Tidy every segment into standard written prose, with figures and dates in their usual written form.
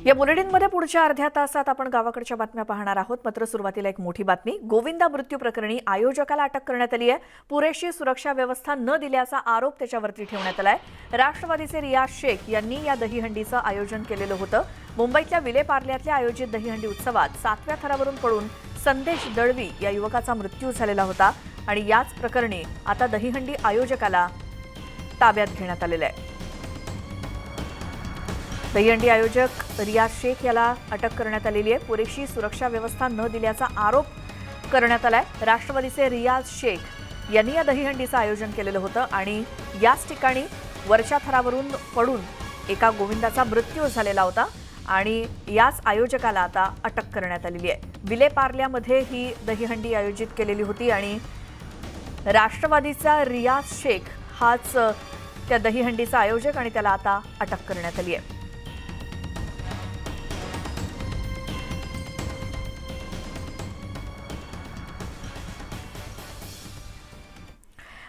या बुलेटिनमध्ये पुढच्या अर्ध्या तासात आपण गावाकडच्या बातम्या पाहणार आहोत। मात्र सुरुवातीला एक मोठी बातमी। गोविंदा मृत्यू प्रकरणी आयोजकाला अटक करण्यात आली आहे। पुरेशी सुरक्षा व्यवस्था न दिल्याचा आरोप त्याच्यावरती ठेवण्यात आलाय। राष्ट्रवादीचे रियाज शेख यांनी या दहीहंडीचं आयोजन केलेलं होतं। मुंबईतल्या विलेपार्ल्यातल्या आयोजित दहीहंडी उत्सवात 7व्या थरावरून पडून संदेश दळवी या युवकाचा मृत्यू झालेला होता आणि याच प्रकरणी आता दहीहंडी आयोजकाला ताब्यात घेण्यात आलेलं आहे। दहीहंडी आयोजक रियाज शेख याला अटक करण्यात आलेली आहे। पुरेशी सुरक्षा व्यवस्था न दिल्याचा आरोप करण्यात आलाय। राष्ट्रवादीचे रियाज शेख यांनी या दहीहंडीचं आयोजन केलेलं होतं आणि याच ठिकाणी वरच्या थरावरून पडून एका गोविंदाचा मृत्यू झालेला होता आणि याच आयोजकाला आता अटक करण्यात आलेली आहे। विलेपार्ल्यामध्ये ही दहीहंडी आयोजित केलेली होती आणि राष्ट्रवादीचा रियाज शेख हाच त्या दहीहंडीचा आयोजक आणि त्याला आता अटक करण्यात आली आहे।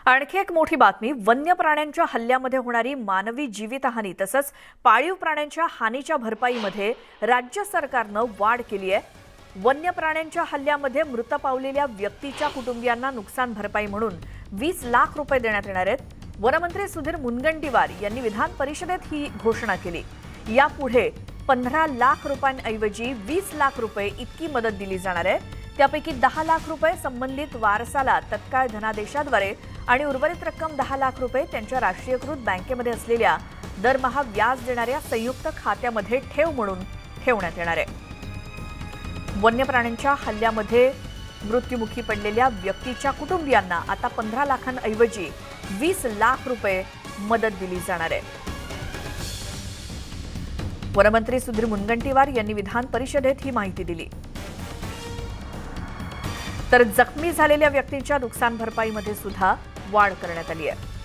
आणखी एक मोठी बातमी। वन्य प्राण्यांच्या हल्ल्यामध्ये होणारी मानवी जीवितहानी तसंच पाळीव प्राण्यांच्या हानीच्या भरपाईमध्ये राज्य सरकारनं वाढ केली आहे। वन्य प्राण्यांच्या हल्ल्यामध्ये मृत पावलेल्या व्यक्तीच्या कुटुंबियांना नुकसान भरपाई म्हणून 20 लाख रुपये देण्यात येणार आहेत। वनमंत्री सुधीर मुनगंटीवार यांनी विधान परिषदेत ही घोषणा केली। यापुढे 15 लाख रुपयांऐवजी 20 लाख रुपये इतकी मदत दिली जाणार आहे। त्यापैकी 10 लाख रुपये संबंधित वारसाला तत्काळ धनादेशाद्वारे आणि उर्वरित रक्कम 10 लाख रुपये त्यांच्या राष्ट्रीयकृत बँकेमध्ये असलेल्या दरमहा व्याज देणाऱ्या संयुक्त खात्यामध्ये ठेव म्हणून ठेवण्यात येणार आहे। वन्य प्राण्यांच्या हल्ल्यामध्ये मृत्युमुखी पडलेल्या व्यक्तीच्या कुटुंबियांना आता 15 लाखांऐवजी 20 लाख रुपये मदत दिली जाणार आहे। वनमंत्री सुधीर मुनगंटीवार यांनी विधान परिषदेत ही माहिती दिली। तर जखमी झालेल्या व्यक्तींच्या नुकसान भरपाईमध्ये सुद्धा वाढ करण्यात आली आहे।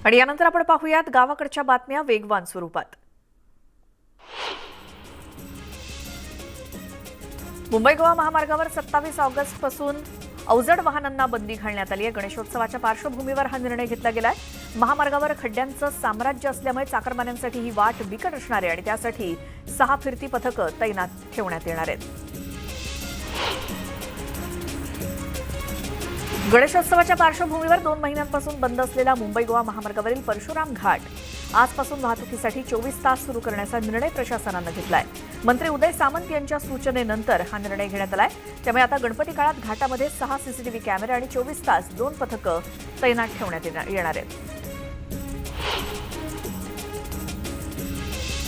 आणि यानंतर आपण पाहूयात गावाकडच्या बातम्या वेगवान स्वरूपात। मुंबई गोवा महामार्गावर 27 ऑगस्ट पासून अवजड वाहनांना बंदी घालण्यात आली आहे। गणेशोत्सवाच्या पार्श्वभूमीवर हा निर्णय घेतला गेलाय। महामार्गावर खड्ड्यांचं साम्राज्य असल्यामुळे चाकरमान्यांसाठी ही वाट बिकट असणार आहे आणि त्यासाठी 6 फिरती पथकं तैनात ठेवण्यात येणार आहेत। गणेशोत्सवाच्या पार्श्वभूमीवर 2 महिन्यांपासून बंद असलेला मुंबई गोवा महामार्गावरील परशुराम घाट आजपासून वाहतुकीसाठी 24 तास सुरू करण्याचा निर्णय प्रशासनानं घेतलाय। मंत्री उदय सामंत यांच्या सूचनेनंतर हा निर्णय घेण्यात आलाय। त्यामुळे आता गणपती काळात घाटामध्ये 6 सीसीटीव्ही कॅमेरे आणि 24 तास 2 पथकं तैनात ठेवण्यात येणार आहेत।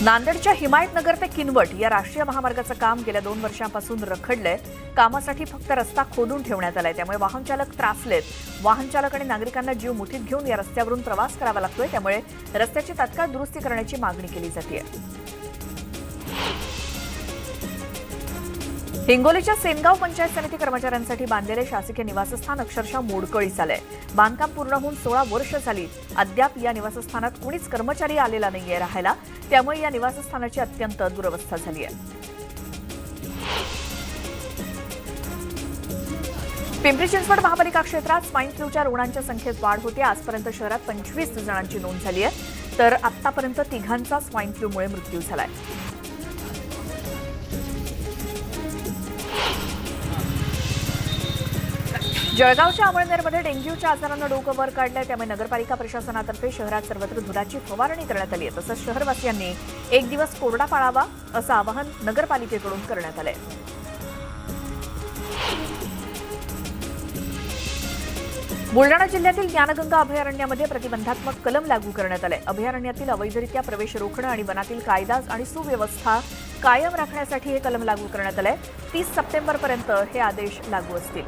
नांदेडच्या हिमायतनगर ते किनवट या राष्ट्रीय महामार्गाचं काम गेल्या 2 वर्षांपासून रखडलंय। कामासाठी फक्त रस्ता खोदून ठेवण्यात आलाय, त्यामुळे वाहनचालक त्रासलेत। वाहनचालक आणि नागरिकांना जीव मुठीत घेऊन या रस्त्यावरून प्रवास करावा लागतोय, त्यामुळे रस्त्याची तात्काळ दुरुस्ती करण्याची मागणी केली जाते। हिंगोलीच्या सेनगाव पंचायत समिती कर्मचाऱ्यांसाठी बांधलेले शासकीय निवासस्थान अक्षरशः मोडकळीस आलंय। बांधकाम पूर्ण होऊन 16 वर्ष झाली, अद्याप या निवासस्थानात कुणीच कर्मचारी आलेला नाहीये राहायला, त्यामुळे या निवासस्थानाची अत्यंत दुरवस्था झाली आहे। पिंपरी चिंचवड महापालिका क्षेत्रात स्वाईन फ्लूच्या रुग्णांच्या संख्येत वाढ होते। आजपर्यंत शहरात 25 जणांची नोंद झाली आहे, तर आतापर्यंत 3घांचा स्वाईन फ्लूमुळे मृत्यू झालाय। जळगावच्या अमळनेरमध्ये डेंग्यूच्या आजारानं डोकं वर काढलंय, त्यामुळे नगरपालिका प्रशासनातर्फे शहरात सर्वत्र धुराची फवारणी करण्यात आली आहे। तसंच शहरवासियांनी 1 दिवस कोरडा पाळावा असं आवाहन नगरपालिकेकडून करण्यात आलंय। बुलढाणा जिल्ह्यातील ज्ञानगंगा अभयारण्यामध्ये प्रतिबंधात्मक कलम लागू करण्यात आले। अभयारण्यातील अवैधरित्या प्रवेश रोखणं आणि वनातील कायदा आणि सुव्यवस्था कायम राखण्यासाठी हे कलम लागू करण्यात आले। 30 सप्टेंबरपर्यंत हे आदेश लागू असतील।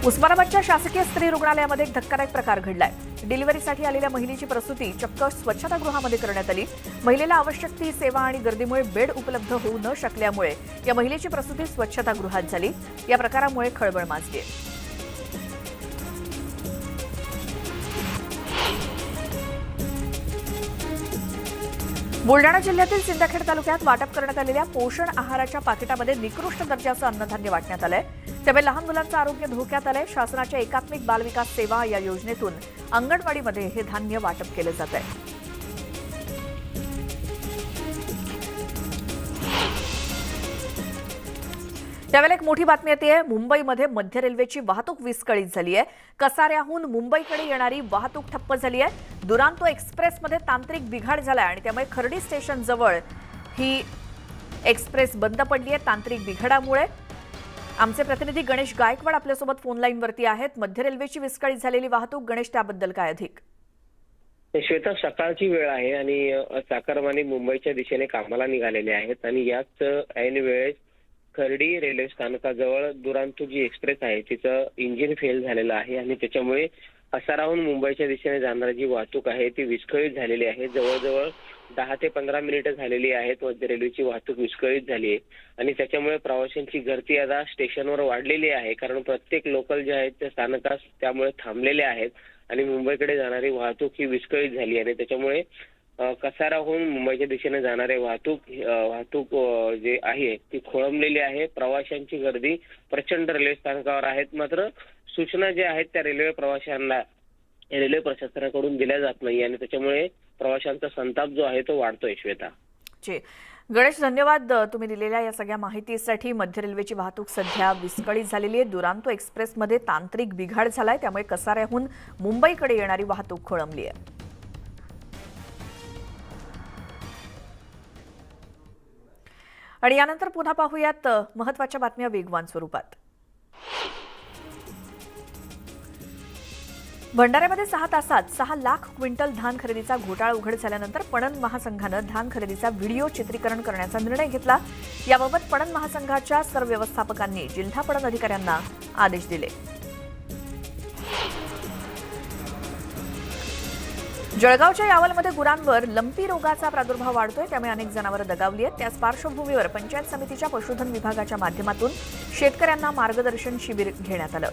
उस्मानाबादच्या शासकीय स्त्री रुग्णालयामध्ये एक धक्कादायक प्रकार घडलाय। डिलिव्हरीसाठी आलेल्या महिलेची प्रसूती चक्क स्वच्छतागृहामध्ये करण्यात आली। महिलेला आवश्यक ती सेवा आणि गर्दीमुळे बेड उपलब्ध होऊ न शकल्यामुळे या महिलेची प्रसूती स्वच्छतागृहात झाली। या प्रकारामुळे खळबळ माजली आहे। बुलढाणा जिल्ह्यातील सिंदखेड तालुक्यात वाटप करण्यात आलेल्या पोषण आहाराच्या पाकिटामध्ये निकृष्ट दर्जाचं अन्नधान्य वाटण्यात आलंय. त्यामुळे लहान मुलांचं आरोग्य धोक्यात आलंय. शासनाच्या एकात्मिक बालविकास सेवा या योजनेतून अंगणवाडीमध्ये हे धान्य वाटप केलं जात आहे. त्यावेळेला एक मोठी बातमी येते. मुंबईमध्ये मध्य रेल्वेची वाहतूक विस्कळीत झाली आहे. कसाऱ्याहून मुंबईकडे येणारी वाहतूक ठप्प झाली आहे. दुरांतो एक्सप्रेसमध्ये तांत्रिक बिघाड झाला आणि त्यामुळे खर्डी स्टेशन जवळ ही एक्सप्रेस बंद पडली आहे तांत्रिक बिघाडामुळे. आमचे प्रतिनिधी गणेश गायकवाड आपल्यासोबत फोन लाईनवरती आहेत. मध्य रेल्वेची विस्कळीत झालेली वाहतूक, गणेश, त्याबद्दल काय अधिक? श्वेता, सकाळची वेळ आहे आणि चाकरमानी मुंबईच्या दिशेने कामाला निघालेले आहेत आणि याच ऐन वेळेस खर्डी रेल्वे स्थानकाजवळ दुरांतो जी एक्सप्रेस आहे तिचं इंजिन फेल झालेलं आहे आणि त्याच्यामुळे कसाराहून मुंबईच्या दिशेने जाणारी जी वाहतूक आहे ती विस्कळीत झालेली आहे. जवळजवळ 10 ते 15 मिनिटं झालेली आहेत मध्य रेल्वेची वाहतूक विस्कळीत झाली आहे आणि त्याच्यामुळे प्रवाशांची गर्दी आता स्टेशनवर वाढलेली आहे. कारण प्रत्येक लोकल जे आहेत त्या स्थानकास त्यामुळे थांबलेले आहेत आणि मुंबईकडे जाणारी वाहतूक ही विस्कळीत झाली आणि त्याच्यामुळे कसाराहून मुंबईच्या दिशेने जाणारे वाहतूक जे आहे ती खोळंबलेली आहे. प्रवाशांची गर्दी प्रचंड रेल्वे स्थानकावर आहेत. मात्र सूचना ज्या आहेत त्या रेल्वे प्रवाशांना रेल्वे प्रशासनाकडून दिल्या जात नाही आणि त्याच्यामुळे प्रवाशांचा संताप जो आहे तो वाढतोय. श्वेता, गणेश, धन्यवाद तुम्ही दिलेल्या या सगळ्या माहितीसाठी. मध्य रेल्वेची वाहतूक सध्या विस्कळीत झालेली आहे. दुरांतो एक्सप्रेसमध्ये तांत्रिक बिघाड झालाय, त्यामुळे कसाऱ्याहून मुंबईकडे येणारी वाहतूक खोळंबली आहे. आणि यानंतर पुन्हा पाहूयात महत्त्वाच्या बातम्या वेगवान स्वरूपात. भंडाऱ्यामध्ये 6 तासात 6 लाख क्विंटल धान खरेदीचा घोटाळा उघड झाल्यानंतर पणन महासंघानं धान खरेदीचा व्हिडिओ चित्रीकरण करण्याचा निर्णय घेतला. याबाबत पणन महासंघाच्या सर्व व्यवस्थापकांनी जिल्हा पणन अधिकाऱ्यांना आदेश दिले. जळगावच्या यावलमध्ये गुरांवर लंपी रोगाचा प्रादुर्भाव वाढतोय, त्यामुळे अनेक जनावरं दगावली आहेत. त्याच पार्श्वभूमीवर पंचायत समितीच्या पशुधन विभागाच्या माध्यमातून शेतकऱ्यांना मार्गदर्शन शिबिर घेण्यात आलं.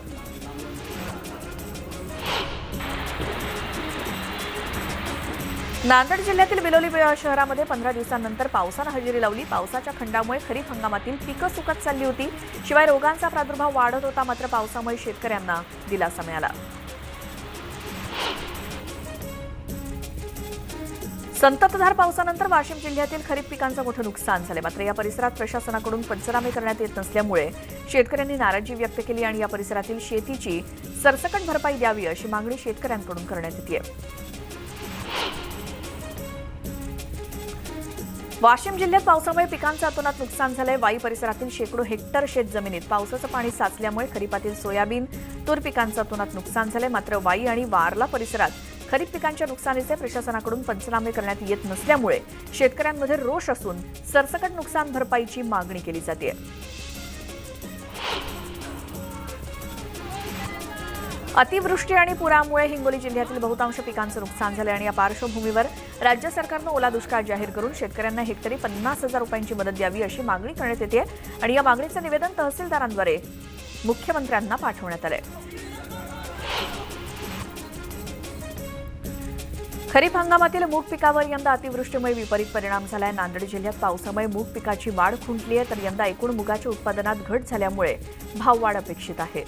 नांदेड जिल्ह्यातील बिलोली शहरामध्ये 15 दिवसांनंतर पावसानं हजेरी लावली. पावसाच्या खंडामुळे खरीप हंगामातील पिकं सुकत चालली होती. शिवाय रोगांचा प्रादुर्भाव वाढत होता. मात्र पावसामुळे शेतकऱ्यांना दिलासा मिळाला. संततधार पावसानंतर वाशिम जिल्ह्यातील खरीप पिकांचं मोठं नुकसान झालं. मात्र या परिसरात प्रशासनाकडून पंचनामे करण्यात येत नसल्यामुळे शेतकऱ्यांनी नाराजी व्यक्त केली आणि या परिसरातील शेतीची सरसकट भरपाई द्यावी अशी मागणी शेतकऱ्यांकडून करण्यात येते. वाशिम जिल्ह्यात पावसामुळे पिकांचं अतोनात नुकसान झालंय. वाई परिसरातील शेकडो हेक्टर शेत जमिनीत पावसाचं पाणी साचल्यामुळे खरीपातील सोयाबीन, तूर पिकांचं अतोनात नुकसान झालंय. मात्र वाई आणि वारला परिसरात खरीप पिकांच्या नुकसानीचे प्रशासनाकडून पंचनामे करण्यात येत नसल्यामुळे शेतकऱ्यांमध्ये रोष असून सरसकट नुकसान भरपाईची मागणी केली जाते. अतिवृष्टी आणि पुरामुळे हिंगोली जिल्ह्यातील बहुतांश पिकांचं नुकसान झालं आणि या पार्श्वभूमीवर राज्य सरकारनं ओला दुष्काळ जाहीर करून शेतकऱ्यांना हेक्टरी 50,000 रुपयांची मदत द्यावी अशी मागणी करण्यात येते आणि या मागणीचं निवेदन तहसीलदारांद्वारे मुख्यमंत्र्यांना पाठवण्यात आलंय. खरीप हंगामातील मूग पिकावर यंदा अतिवृष्टीमुळे विपरीत परिणाम झालाय. नांदेड जिल्ह्यात पावसामुळे मूग पिकाची वाढ खुंटली आहे, तर यंदा एकूण मुगाच्या उत्पादनात घट झाल्यामुळे भाववाढ अपेक्षित आहे.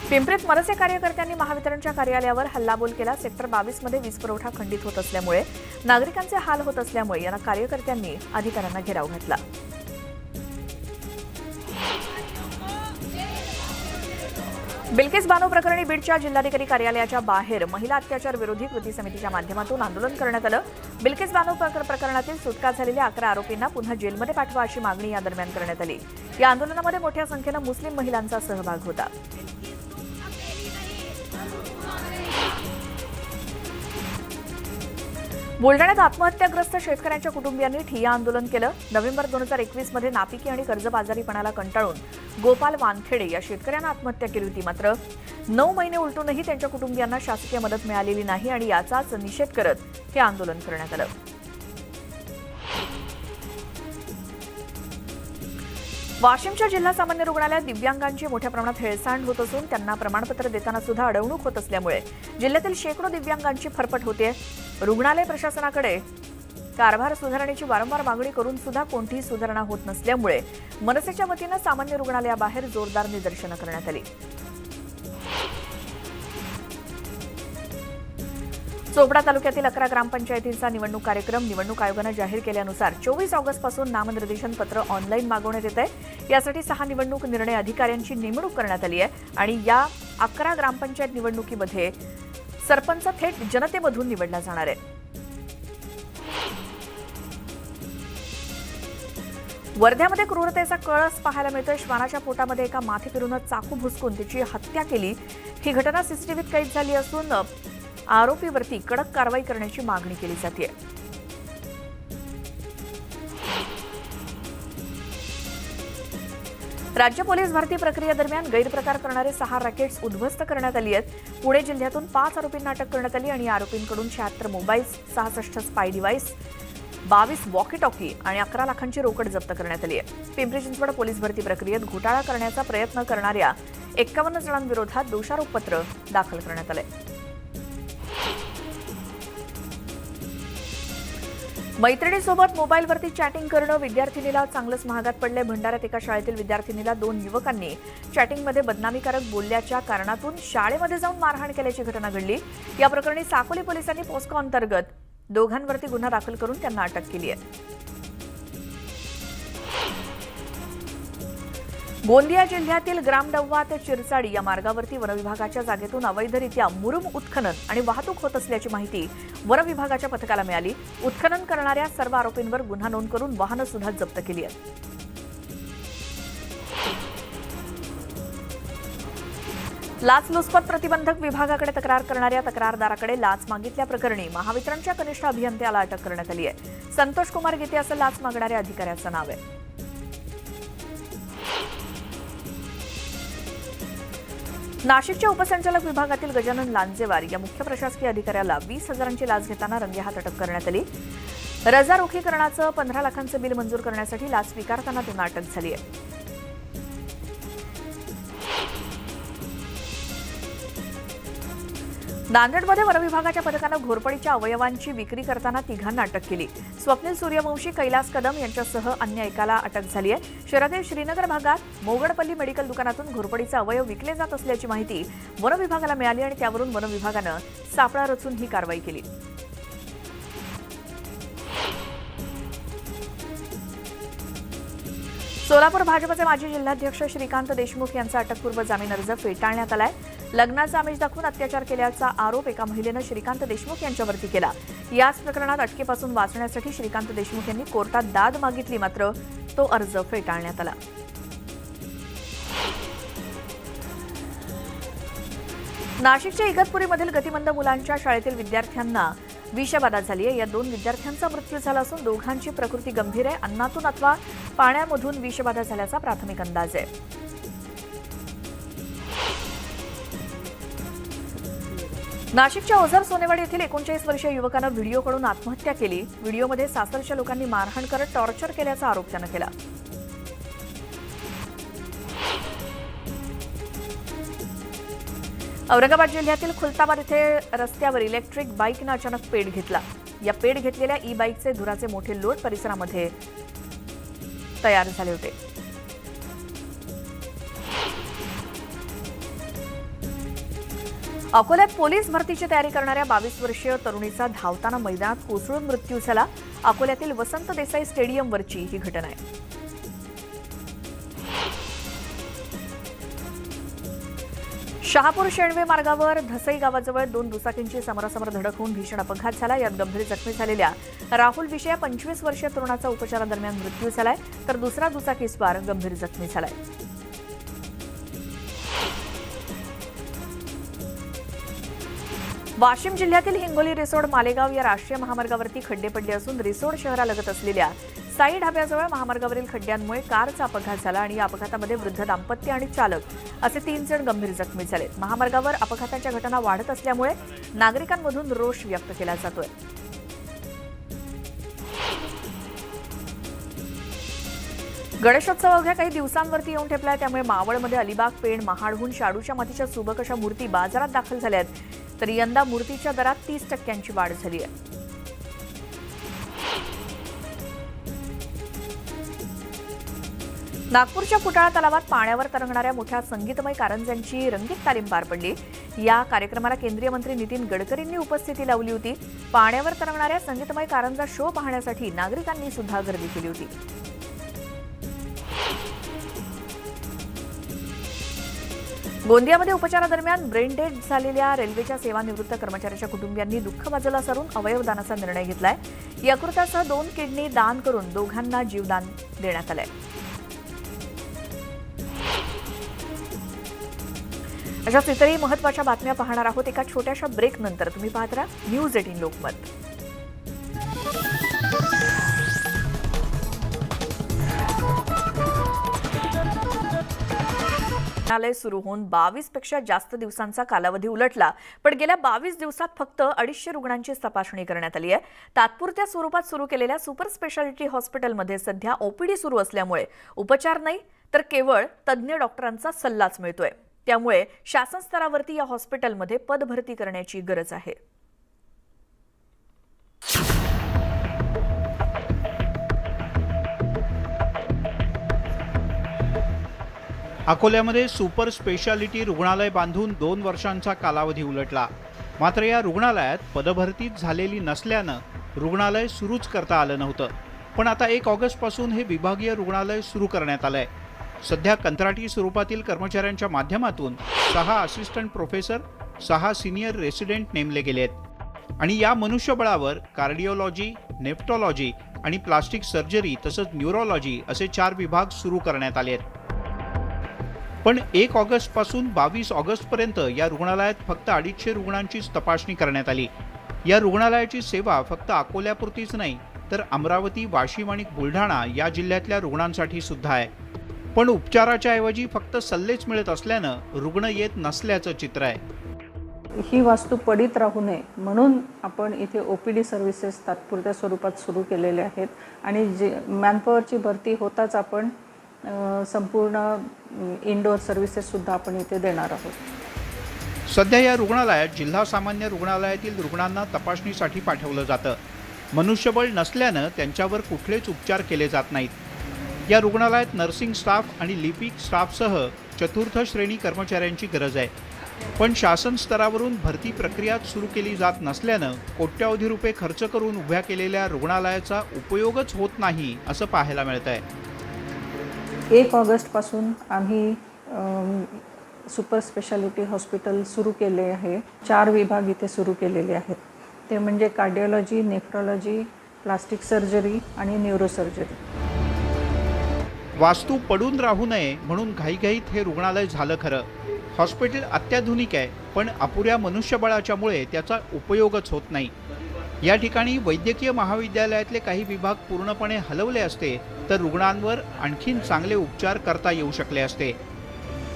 पिंपरीत मनसे कार्यकर्त्यांनी महावितरणच्या कार्यालयावर हल्लाबोल केला. सेक्टर 22 मध्ये वीज पुरवठा खंडित होत असल्यामुळे नागरिकांचे हाल होत असल्यामुळे या कार्यकर्त्यांनी अधिकाऱ्यांना घेराव घातला. बिल्किस बानो प्रकरणी बीडच्या जिल्हाधिकारी कार्यालयाच्या बाहेर महिला अत्याचार विरोधी कृती समितीच्या माध्यमातून आंदोलन करण्यात आलं. बिल्किस बानो प्रकरणातील सुटका झालेल्या 11 आरोपींना पुन्हा जेलमध्ये पाठवा अशी मागणी या दरम्यान करण्यात आली. या आंदोलनामध्ये मोठ्या संख्येनं मुस्लिम महिलांचा सहभाग होता. बुलढाण्यात आत्महत्याग्रस्त शेतकऱ्यांच्या कुटुंबियांनी ठिय्या आंदोलन केलं. नोव्हेंबर 2021 मध्ये नापिकी आणि कर्जबाजारीपणाला कंटाळून गोपाल वानखेडे या शेतकऱ्यांना आत्महत्या केली होती. मात्र 9 महिने उलटूनही त्यांच्या कुटुंबियांना शासकीय मदत मिळालेली नाही आणि याचाच निषेध करत हे आंदोलन करण्यात आलं. वाशिमच्या जिल्हा सामान्य रुग्णालयात दिव्यांगांची मोठ्या प्रमाणात हेळसांड होत असून त्यांना प्रमाणपत्र देताना सुद्धा अडवणूक होत असल्यामुळे जिल्ह्यातील शेकडो दिव्यांगांची फरफट होते. रुग्णालय प्रशासनाकडे कारभार सुधारण्याची वारंवार मागणी करून सुद्धा कोणतीही सुधारणा होत नसल्यामुळे मनसेच्या वतीनं सामान्य रुग्णालयाबाहेर जोरदार निदर्शनं करण्यात आली. चोपडा तालुक्यातील 11 ग्रामपंचायतींचा निवडणूक कार्यक्रम निवडणूक आयोगानं जाहीर केल्यानुसार 24 ऑगस्टपासून नामनिर्देशन पत्र ऑनलाईन मागवण्यात येत आहे. यासाठी 6 निवडणूक निर्णय अधिकाऱ्यांची नेमणूक करण्यात आली आहे आणि या 11 ग्रामपंचायत निवडणुकीमध्ये सरपंच थेट जनतेमधून निवडला जाणार आहे. वर्ध्यामध्ये क्रूरतेचा कळस पाहायला मिळतोय. श्वानाच्या पोटामध्ये एका माथेफिरूनं चाकू भुसकून तिची हत्या केली. ही घटना सीसीटीव्हीत कैद झाली असून आरोपीवरती कडक कारवाई करण्याची मागणी केली जाते. राज्य पोलीस भरती प्रक्रियेदरम्यान गैरप्रकार करणारे 6 रॅकेट्स उद्ध्वस्त करण्यात आली आहेत. पुणे जिल्ह्यातून 5 आरोपींना अटक करण्यात आली आणि आरोपींकडून 76 mobiles, 66 spy device, 22 walkie talkie आणि 11 लाखांची रोकड जप्त करण्यात आली आहे. पिंपरी चिंचवड पोलीस भरती प्रक्रियेत घोटाळा करण्याचा प्रयत्न करणाऱ्या 51 जणांविरोधात दोषारोपपत्र दाखल करण्यात आले. मैत्रिणीसोबत मोबाईलवरती चॅटिंग करणं विद्यार्थिनीला चांगलंच महागात पडलंय. भंडाऱ्यात एका शाळेतील विद्यार्थिनीला 2 युवकांनी चॅटिंगमध्ये बदनामीकारक बोलल्याच्या कारणातून शाळेमध्ये जाऊन मारहाण केल्याची घटना घडली. या प्रकरणी साकोली पोलिसांनी पोस्को अंतर्गत दोघांवरती गुन्हा दाखल करून त्यांना अटक केली आहे. गोंदिया जिल्ह्यातील ग्रामडव्वा ते चिरचाडी या मार्गावरती वनविभागाच्या जागेतून अवैधरित्या मुरुम उत्खनन आणि वाहतूक होत असल्याची माहिती वनविभागाच्या पथकाला मिळाली. उत्खनन करणाऱ्या सर्व आरोपींवर गुन्हा नोंद करून वाहनं सुद्धा जप्त केली आहेत. लाचलुचपत प्रतिबंधक विभागाकडे तक्रार करणाऱ्या तक्रारदाराकडे लाच मागितल्याप्रकरणी महावितरणच्या कनिष्ठ अभियंत्याला अटक करण्यात आली आहे. संतोष कुमार गीते असं लाच मागणाऱ्या अधिकाऱ्याचं नाव आहे. नाशिकच्या उपसंचालक विभागातील गजानन लांजेवार या मुख्य प्रशासकीय अधिकाऱ्याला 20,000ची लाच घेताना रंगेहात अटक करण्यात आली. रजारोखीकरणाचं 15 लाखांचं बिल मंजूर करण्यासाठी लाच स्वीकारताना त्यांना अटक झाली आहे. नांदेडमध्ये वनविभागाच्या पथकानं घोरपडीच्या अवयवांची विक्री करताना 3घांना अटक केली. स्वप्नील सूर्यवंशी, कैलास कदम यांच्यासह अन्य एकाला अटक झाली आहे. शहरातील श्रीनगर भागात मोगडपल्ली मेडिकल दुकानातून घोरपडीचे अवयव विकले जात असल्याची माहिती वनविभागाला मिळाली आणि त्यावरून वनविभागानं सापळा रचून ही कारवाई केली. सोलापूर भाजपचे माजी जिल्हाध्यक्ष श्रीकांत देशमुख यांचा अटकपूर्व जामीन अर्ज फेटाळण्यात आलाय. लग्नाचा आमिष दाखवून अत्याचार केल्याचा आरोप एका महिलेनं श्रीकांत देशमुख यांच्यावरती केला. याच प्रकरणात अटकेपासून वाचण्यासाठी श्रीकांत देशमुख यांनी कोर्टात दाद मागितली, मात्र तो अर्ज फेटाळण्यात आला. नाशिकच्या इगतपुरीमधील गतिमंद मुलांच्या शाळेतील विद्यार्थ्यांना विषबाधा झाली आहे. या 2 विद्यार्थ्यांचा मृत्यू झाला असून दोघांची प्रकृती गंभीर आहे. अन्नातून अथवा पाण्यामधून विषबाधा झाल्याचा प्राथमिक अंदाज आहे. नाशिकच्या ओझर सोनेवाडी येथील 39 वर्षीय युवकानं व्हिडिओकडून आत्महत्या केली. व्हिडिओमध्ये सासरच्या लोकांनी मारहाण करत टॉर्चर केल्याचा आरोप त्यानं केला. औरंगाबाद जिल्ह्यातील खुलताबाद येथे रस्त्यावर इलेक्ट्रिक बाईकनं अचानक पेट घेतला. या पेट घेतलेल्या ई बाईकचे धुराचे मोठे लोट परिसरामध्ये तयार झाले होते. अकोल्यात पोलीस भरतीची तयारी करणाऱ्या 22 वर्षीय तरुणीचा धावताना मैदानात कोसळून मृत्यू झाला. अकोल्यातील वसंत देसाई स्टेडियमवरची ही घटना आहे. शहापूर शेणवे मार्गावर धसई गावाजवळ 2 दुचाकींची समोरासमोर धडक होऊन भीषण अपघात झाला. यात गंभीर जखमी झालेल्या राहुल विषया 25 वर्षीय तरुणाचा उपचारादरम्यान मृत्यू झालाय, तर दुसरा दुचाकीस्वार गंभीर जखमी झालाय. वाशिम जिल्ह्यातील हिंगोली रिसोड मालेगाव या राष्ट्रीय महामार्गावरती खड्डे पडले असून रिसोड शहरालगत असलेल्या साई ढाब्याजवळ महामार्गावरील खड्ड्यांमुळे कारचा अपघात झाला आणि या अपघातामध्ये वृद्ध दाम्पत्य आणि चालक असे 3 जण गंभीर जखमी झाले. महामार्गावर अपघाताच्या घटना वाढत असल्यामुळे नागरिकांमधून रोष व्यक्त केला जातोय. गणेशोत्सव अवघ्या काही दिवसांवरती येऊन ठेपलाय, त्यामुळे मावळमध्ये अलिबाग, पेण, महाडहून शाडूच्या मातीच्या सुबक अशा मूर्ती बाजारात दाखल झाल्या आहेत. तर यंदा मूर्तीच्या दरात 30% वाढ झाली आहे. नागपूरच्या फुटाळा तलावात पाण्यावर तरंगणाऱ्या मोठ्या संगीतमय कारंज्यांची रंगीत तालीम पार पडली. या कार्यक्रमाला केंद्रीय मंत्री नितीन गडकरींनी उपस्थिती लावली होती. पाण्यावर तरंगणाऱ्या संगीतमय कारंजा शो पाहण्यासाठी नागरिकांनी सुद्धा गर्दी केली होती. गोंदियामध्ये उपचारादरम्यान ब्रेन डेड झालेल्या रेल्वेच्या सेवानिवृत्त कर्मचाऱ्याच्या कुटुंबियांनी दुःख बाजूला सारून अवयवदानाचा निर्णय घेतलाय. यकृतासह 2 किडनी दान करून दोघांना जीवदान देण्यात आलंय. अशाच इतरही महत्त्वाच्या बातम्या पाहणार आहोत एका छोट्याशा ब्रेक नंतर. तुम्ही पाहत राहा न्यूज 18 लोकमत. रुग्णालय सुरू होऊन 22 पेक्षा जास्त दिवसांचा कालावधी उलटला, पण गेल्या 22 दिवसात फक्त 250 रुग्णांची तपासणी करण्यात आली आहे. तात्पुरत्या स्वरूपात सुरू केलेल्या सुपर स्पेशालिटी हॉस्पिटलमध्ये सध्या ओपीडी सुरू असल्यामुळे उपचार नाही तर केवळ तज्ज्ञ डॉक्टरांचा सल्लाच मिळतोय. त्यामुळे शासन स्तरावरती या हॉस्पिटलमध्ये पदभरती करण्याची गरज आहे. अकोल्यामध्ये सुपर स्पेशालिटी रुग्णालय बांधून 2 वर्षांचा कालावधी उलटला. मात्र या रुग्णालयात पदभरतीच झालेली नसल्यानं रुग्णालय सुरूच करता आलं नव्हतं. पण आता 1 ऑगस्टपासून हे विभागीय रुग्णालय सुरू करण्यात आलंय. सध्या कंत्राटी स्वरूपातील कर्मचाऱ्यांच्या माध्यमातून 6 असिस्टंट प्रोफेसर, 6 सिनियर रेसिडेंट नेमले गेलेत. आणि या मनुष्यबळावर कार्डिओलॉजी, नेफ्रोलॉजी आणि प्लास्टिक सर्जरी तसंच न्यूरोलॉजी असे 4 विभाग सुरू करण्यात आले आहेत. पण 1 ऑगस्टपासून 22 ऑगस्टपर्यंत या रुग्णालयात फक्त 250 रुग्णांचीच तपासणी करण्यात आली. या रुग्णालयाची सेवा फक्त अकोल्यापुरतीच नाही तर अमरावती, वाशिम आणि बुलढाणा या जिल्ह्यातल्या रुग्णांसाठी सुद्धा आहे. पण उपचाराच्या ऐवजी फक्त सल्लेच मिळत असल्यानं रुग्ण येत नसल्याचं चित्र आहे. ही वास्तू पडीत राहू नये म्हणून आपण इथे ओपीडी सर्व्हिसेस तात्पुरत्या स्वरूपात सुरू केलेले आहेत. आणि जे मॅनपॉवरची भरती होताच आपण संपूर्ण इंडोर सर्व्हिसेससुद्धा आपण इथे देणार आहोत. सध्या या रुग्णालयात जिल्हा सामान्य रुग्णालयातील रुग्णांना तपासणीसाठी पाठवलं जातं. मनुष्यबळ नसल्यानं त्यांच्यावर कुठलेच उपचार केले जात नाहीत. या रुग्णालयात नर्सिंग स्टाफ आणि लिपिक स्टाफसह 4थी श्रेणी कर्मचाऱ्यांची गरज आहे. पण शासन स्तरावरून भरती प्रक्रिया सुरू केली जात नसल्यानं कोट्यावधी रुपये खर्च करून उभ्या केलेल्या रुग्णालयाचा उपयोगच होत नाही असं पाहायला मिळत आहे. 1 ऑगस्टपासून आम्ही सुपर स्पेशालिटी हॉस्पिटल सुरू केले आहे. 4 विभाग इथे सुरू केलेले आहेत. ते म्हणजे कार्डिओलॉजी, नेफ्रोलॉजी, प्लास्टिक सर्जरी आणि न्यूरोसर्जरी. वास्तू पडून राहू नये म्हणून घाईघाईत हे रुग्णालय झालं खरं. हॉस्पिटल अत्याधुनिक आहे पण अपुऱ्या मनुष्यबळाच्यामुळे त्याचा उपयोगच होत नाही. या ठिकाणी वैद्यकीय महाविद्यालयातले काही विभाग पूर्णपणे हलवले असते तर रुग्णांवर आणखीन चांगले उपचार करता येऊ शकले असते.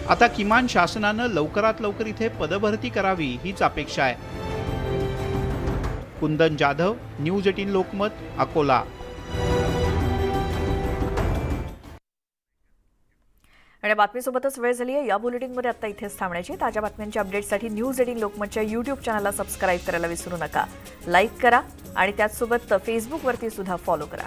आता किमान शासनानं लवकरात लवकर इथे पदभरती करावी हीच अपेक्षा आहे. कुंदन जाधव, न्यूज 18 लोकमत, अकोला. आणि बातमीसोबतच वेळ झाली आहे या बुलेटिनमध्ये आता इथेच थांबण्याची. ताज्या बातम्यांच्या अपडेटसाठी न्यूज 18 लोकमतच्या यूट्यूब चॅनलला सबस्क्राईब करायला विसरू नका. लाईक करा आणि त्याचसोबत फेसबुकवरती सुद्धा फॉलो करा.